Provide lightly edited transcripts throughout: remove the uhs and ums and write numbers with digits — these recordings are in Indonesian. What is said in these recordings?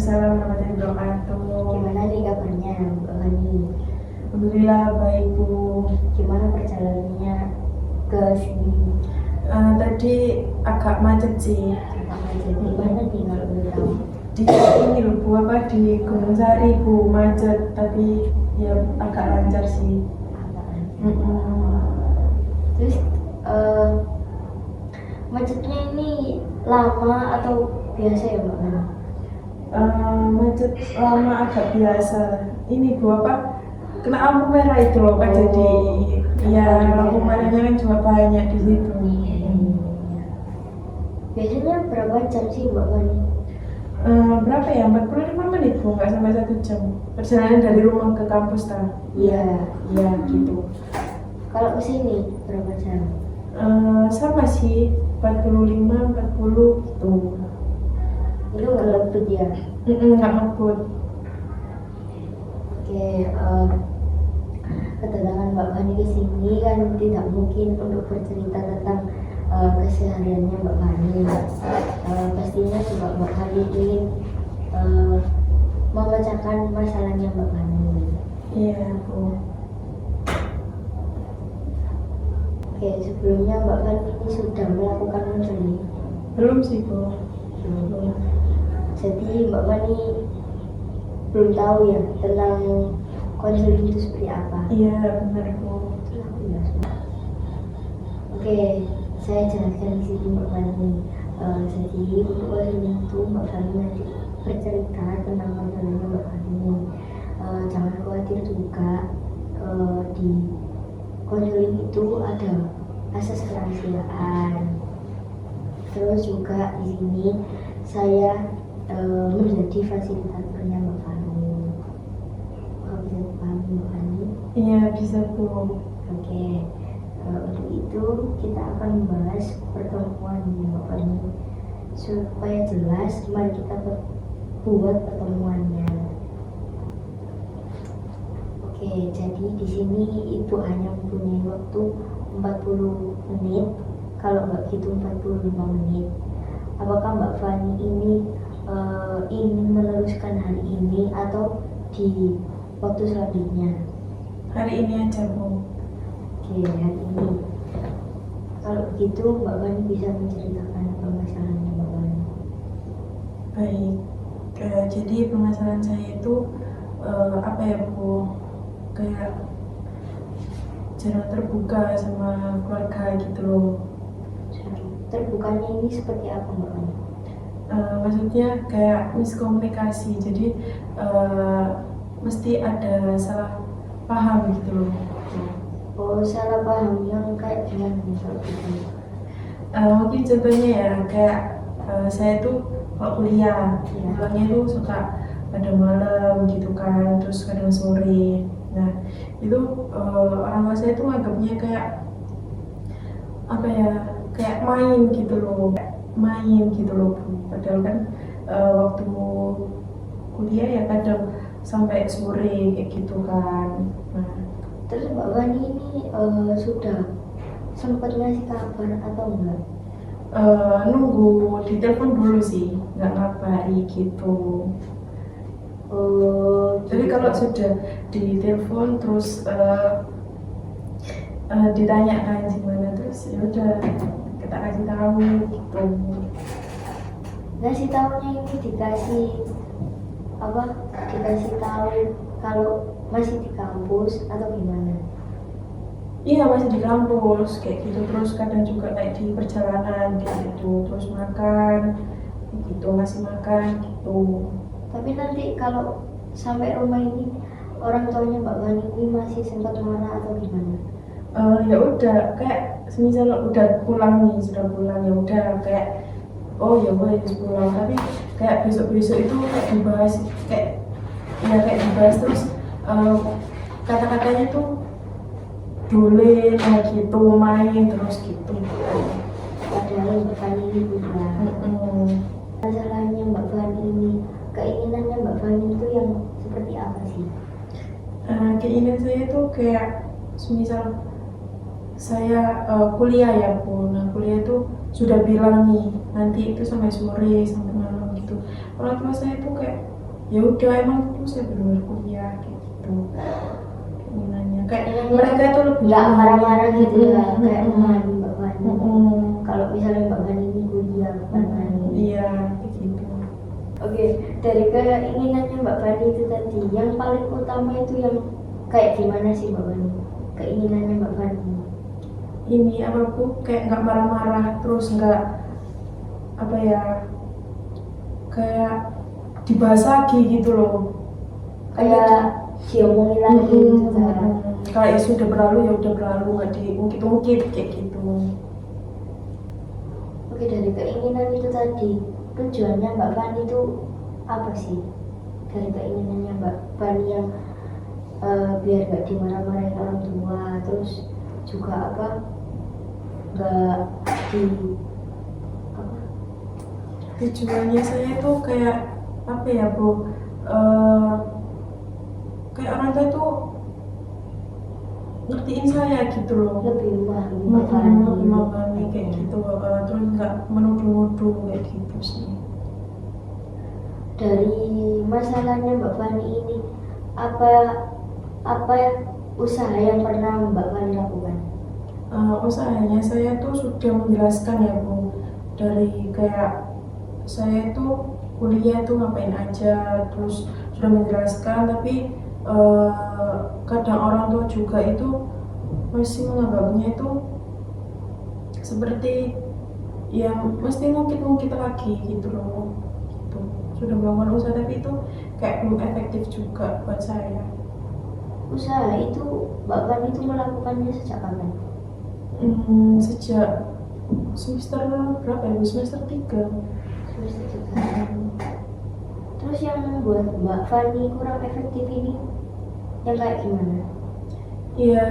Waalaikumsalam warahmatullahi wabarakatuh. Gimana nih kabarnya Mbak Fani? Alhamdulillah baik Bu. Gimana perjalanannya ke sini? Tadi agak macet sih. Agak macet. Di mana nih kalau boleh tahu? Di ini loh Bu, di Gunung Sari Bu, macet tapi ya agak lancar sih. Agak lancar. Terus macetnya ini lama atau biasa ya Mbak Fani? Macet lama agak biasa. Ini Bu kena lampu merah itu loh Pak. Jadi ya lampu merahnya kan juga banyak di situ. Biasanya berapa jam sih Mbak Fani? Berapa ya? 45 menit Bu, nggak sampai 1 jam. Perjalanan dari rumah ke kampus Iya. Iya gitu. Kalau ke sini berapa jam? Sama sih, 45, 40 gitu. Itu nggak lebih ya? Nggak ngebut. Oke, kedatangan Mbak Fani ke sini kan tidak mungkin untuk bercerita tentang kesehariannya Mbak Fani. Pastinya juga Mbak Fani ingin memecahkan masalahnya Mbak Fani. Iya Bu. Oke, sebelumnya Mbak Fani ini sudah melakukan konseling? Belum sih Bu. Belum. Jadi Mbak Fani belum tahu ya tentang konseling itu seperti apa? Iya benar Bu. Oke, saya jelaskan di sini Mbak Fani. Jadi untuk konseling itu Mbak Fani nanti bercerita tentang masalahnya Mbak Fani. Jangan khawatir juga, di konseling itu ada asas kerahasiaan. Terus juga di sini saya menjadi fasilitatornya Mbak Fani. Bisa dipahami Mbak Fani? Iya bisa Bu. Oke, untuk itu kita akan membahas pertemuan Mbak Fani. Supaya jelas, mari kita buat pertemuannya. Oke, jadi di sini Ibu hanya mempunyai waktu 40 menit, kalau nggak gitu 45 menit. Apakah Mbak Fani ini ingin meneruskan hari ini atau di waktu selanjutnya? Hari ini aja Bu. Oke, hari ini. Kalau begitu Mbak Fani bisa menceritakan permasalahannya Mbak Fani. Baik. Jadi permasalahan saya itu apa ya Bu? Kayak jarang terbuka sama keluarga gitu loh. Terbukanya ini seperti apa Mbak Fani? Maksudnya kayak miskomunikasi, jadi mesti ada salah paham gitu loh. Oh, salah paham yang kayak gimana nih kalau gitu? Mungkin contohnya ya kayak saya tuh kalau kuliah pulangnya tuh suka pada malam gitu kan, terus kadang sore. Nah itu orang tua saya tuh nganggapnya kayak apa ya, kayak main gitu loh Bu. Padahal kan waktu kuliah ya kadang sampai sore kayak gitu kan. Nah Terus Mbak Fani ini sudah sempat ngasih kabar atau enggak? Nunggu ditelepon dulu sih, nggak ngabari gitu. Jadi kalau sudah ditelepon terus ditanyakan gimana, terus ya udah kita kasih tahu gitu. Ngasih tahunya ini dikasih apa? Dikasih tahu kalau masih di kampus atau gimana? Iya masih di kampus kayak gitu, terus kadang juga kayak di perjalanan kayak gitu, terus makan gitu, ngasih makan gitu. Tapi nanti kalau sampai rumah ini orang tuanya Mbak Fani ini masih sempat marah atau gimana? Ya udah kayak semisal udah pulang nih, sudah pulang ya udah kayak oh ya boleh pulang, tapi kayak besok itu kayak dibahas kayak dibahas terus kata-katanya tuh dole kayak gitu, main terus gitu. Padahal Mbak Fani ini pulang. Masalahnya Mbak Fani ini, keinginannya Mbak Fani itu yang seperti apa sih? Keinginan saya tuh kayak semisal saya kuliah ya Bu. Nah kuliah itu sudah bilang nih nanti itu sampai sore sampai malam gitu. Orang tua saya tuh kayak ya udah emang itu saya benar kuliah kayak gitu keinginannya kayak mereka itu lebih nggak marah-marah gitu ya, kayak Mm-mm. memahami Mbak Fani. Mm-mm. Kalau misalnya Mbak Fani ini kuliah, Mbak Fani. Iya kayak gitu. Oke, dari keinginannya Mbak Fani itu tadi, yang paling utama itu yang kayak gimana sih Mbak Fani? Keinginannya Mbak Fani. Ini apa aku kayak nggak marah-marah terus nggak apa ya kayak dibahas lagi gitu loh Kayak diomongin lagi gitu kan. kalau isu udah berlalu ya udah berlalu nggak diungkit-ungkit kayak gitu. Oke, dari keinginan itu tadi, tujuannya Mbak Fani itu apa sih? Dari keinginannya Mbak Fani yang biar gak dimarah-marahin orang tua, terus juga apa, gak di apa, Tujuannya saya tuh kayak apa ya Bu, kayak orang tua tuh ngertiin saya gitu loh, lebih memahami Mbak Fani. memahami kayak gitu, terus nggak menuduh-nuduh kayak gitu sih. Dari masalahnya Mbak Fani ini, apa usaha yang pernah Mbak Fani lakukan? Usahanya saya tuh sudah menjelaskan ya Bu, dari kayak saya tuh kuliah tuh ngapain aja, terus sudah menjelaskan, tapi kadang orang tua juga itu masih menganggapnya itu seperti yang mesti ngungkit-ngungkit lagi gitu loh gitu. Sudah melakukan usaha tapi itu kayak belum efektif juga buat saya. Usaha itu Mbak Fani itu melakukannya sejak kapan? Sejak semester berapa ya Bu? Semester 3. Semester 3. Terus yang membuat Mbak Fani kurang efektif ini yang kayak gimana? Ya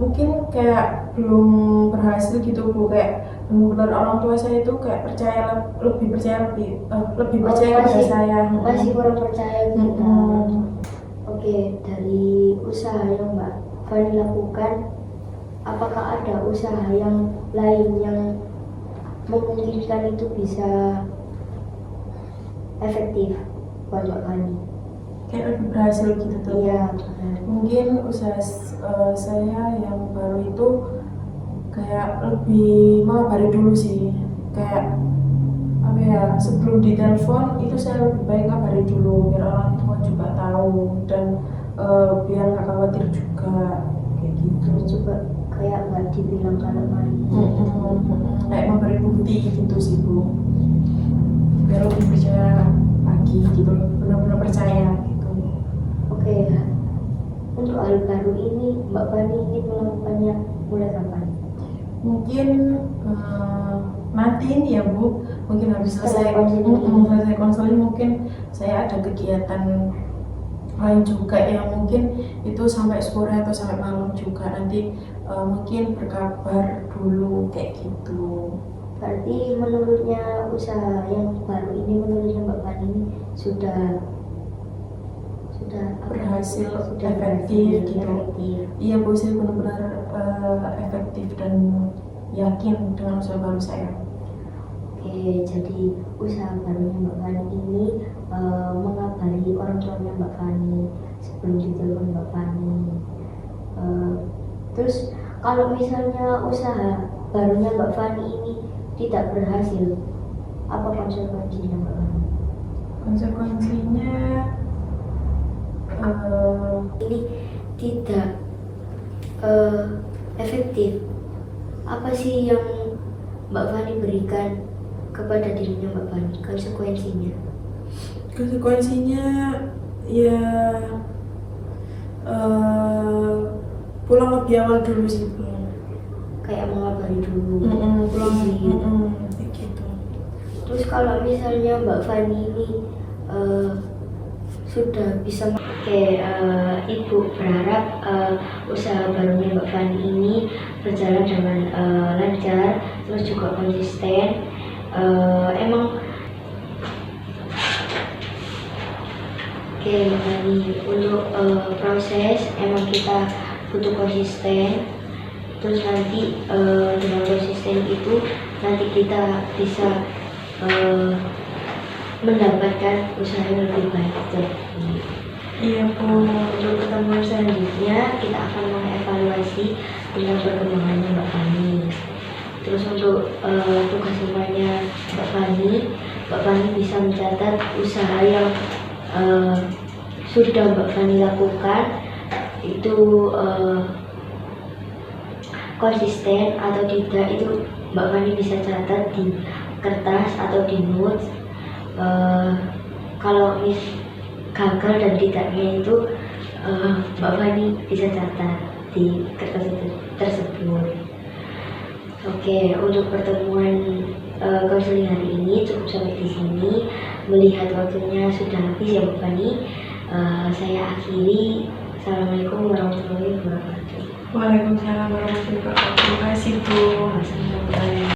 mungkin kayak belum berhasil gitu Bu, kayak benar orang tua saya itu kayak lebih percaya pada masih, saya. Masih kurang percaya gitu. Mm-mm. Oke, dari usaha yang Mbak Fani lakukan, apakah ada usaha yang lain yang memungkinkan itu bisa efektif buat Mbak Fani? Kayak lebih berhasil gitu tuh. Iya, benar. Mungkin usaha saya yang baru itu kayak lebih mengabari dulu sih, kayak apa ya, sebelum ditelepon itu saya lebih baik kabari dulu biar orang tua juga tahu dan biar nggak khawatir juga kayak gitu. Terus juga kayak nggak dibilang kalau main. Kayak memberi bukti gitu sih Bu, biar lebih percaya lagi gitu, benar-benar percaya gitu. Oke, untuk hal baru ini Mbak Fani ingin melakukannya mulai kapan? Mungkin nanti ini ya Bu, mungkin habis selesai Setelah konseling mungkin saya ada kegiatan lain juga yang mungkin itu sampai sore atau sampai malam juga, nanti mungkin berkabar dulu kayak gitu. Berarti menurutnya usaha yang baru ini, menurutnya Mbak Fani ini sudah Berhasil, sudah efektif berhasil, gitu. efektif. Iya Bu, saya benar-benar efektif dan yakin dengan usaha baru saya. Oke, jadi usaha barunya Mbak Fani ini mengabari orang tuanya Mbak Fani sebelum ditelepon Mbak Fani. Terus kalau misalnya usaha barunya Mbak Fani ini tidak berhasil, apa konsekuensinya Mbak Fani? Konsekuensinya Ini tidak efektif. Apa sih yang Mbak Fani berikan kepada dirinya Mbak Fani? konsekuensinya ya pulang lebih awal dulu sih Bu. Kayak mengabari dulu. Pulang Isi. kayak gitu. Terus kalau misalnya Mbak Fani ini sudah bisa, Ibu berharap usaha barunya Mbak Fani ini berjalan dengan lancar, terus juga konsisten. Emang oke Mbak Fani, untuk proses emang kita butuh konsisten. Terus nanti dengan konsisten itu nanti kita bisa mendapatkan usaha yang lebih baik lagi. Iya Bu. Untuk pertemuan selanjutnya kita akan mengevaluasi tentang perkembangannya Mbak Fani. Terus untuk tugas rumahnya Mbak Fani bisa mencatat usaha yang sudah Mbak Fani lakukan itu konsisten atau tidak, itu Mbak Fani bisa catat di kertas atau di notes. Kalau gagal dan tidaknya itu Mbak Fani bisa catat di kertas itu tersebut. Oke, untuk pertemuan konseling hari ini cukup sampai di sini. Melihat waktunya sudah habis ya Mbak Fani, saya akhiri. Assalamualaikum warahmatullahi wabarakatuh. Waalaikumsalam warahmatullahi wabarakatuh. Terima kasih Bu. Sama-sama.